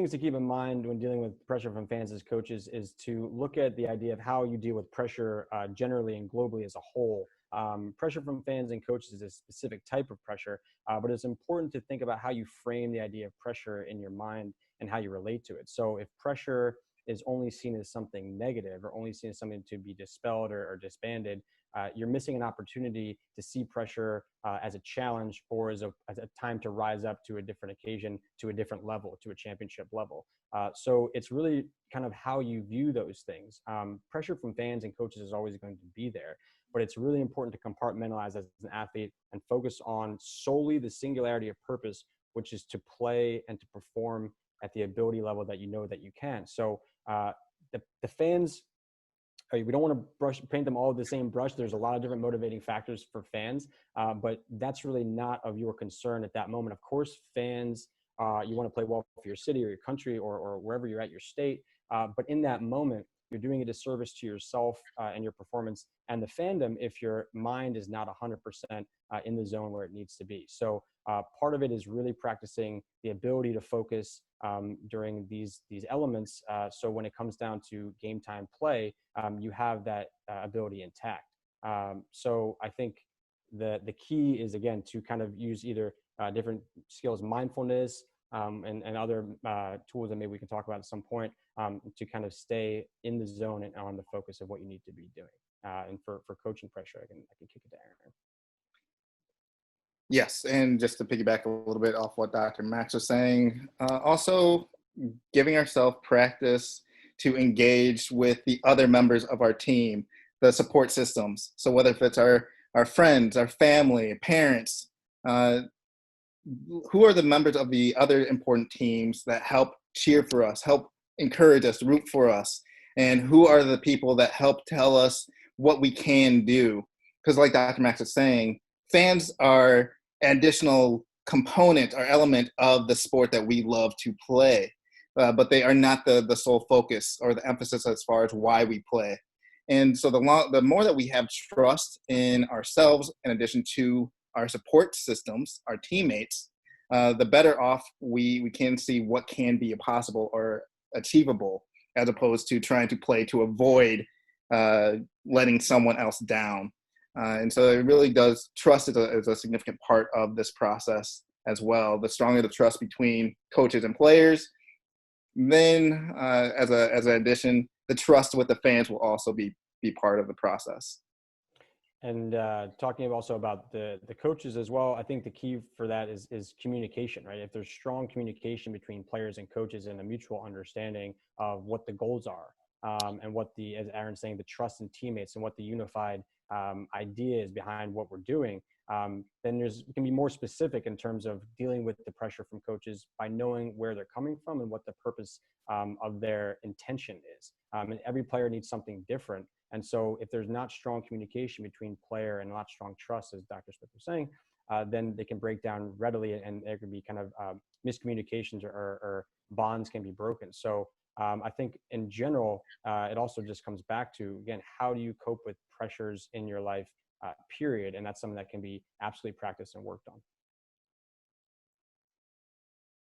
things to keep in mind when dealing with pressure from fans as coaches is to look at the idea of how you deal with pressure generally and globally as a whole. Pressure from fans and coaches is a specific type of pressure, but it's important to think about how you frame the idea of pressure in your mind and how you relate to it. So if pressure is only seen as something negative or only seen as something to be dispelled or disbanded, you're missing an opportunity to see pressure as a challenge or as a time to rise up to a different occasion, to a different level, to a championship level. So it's really kind of how you view those things. Pressure from fans and coaches is always going to be there, but it's really important to compartmentalize as an athlete and focus on solely the singularity of purpose, which is to play and to perform at the ability level that you know that you can. So the fans, we don't want to paint them all with the same brush. There's a lot of different motivating factors for fans, but that's really not of your concern at that moment. Of course, fans, you want to play well for your city or your country or wherever you're at, your state. But in that moment, you're doing a disservice to yourself and your performance and the fandom if your mind is not 100% in the zone where it needs to be. So part of it is really practicing the ability to focus during these elements. So when it comes down to game time play, you have that ability intact. So I think the key is, again, to kind of use either different skills, mindfulness, and other tools that maybe we can talk about at some point, to kind of stay in the zone and on the focus of what you need to be doing. And for coaching pressure, I can kick it to Aaron. Yes, and just to piggyback a little bit off what Dr. Max was saying, also giving ourselves practice to engage with the other members of our team, the support systems. So whether if it's our friends, our family, parents, who are the members of the other important teams that help cheer for us, help encourage us, root for us, and who are the people that help tell us what we can do? Because like Dr. Max is saying, fans are an additional component or element of the sport that we love to play, but they are not the sole focus or the emphasis as far as why we play. And so the more that we have trust in ourselves, in addition to our support systems, our teammates, the better off we can see what can be possible or achievable, as opposed to trying to play to avoid letting someone else down. And so it really does, trust is a significant part of this process as well. The stronger the trust between coaches and players, then as an addition, the trust with the fans will also be part of the process. And talking also about the coaches as well, I think the key for that is communication, right? If there's strong communication between players and coaches and a mutual understanding of what the goals are, and what as Aaron's saying, the trust in teammates and what the unified idea is behind what we're doing, then we can be more specific in terms of dealing with the pressure from coaches by knowing where they're coming from and what the purpose of their intention is. And every player needs something different. And so if there's not strong communication between player and not strong trust, as Dr. Smith was saying, then they can break down readily, and there can be kind of miscommunications or bonds can be broken. So I think in general, it also just comes back to, again, how do you cope with pressures in your life, period? And that's something that can be absolutely practiced and worked on.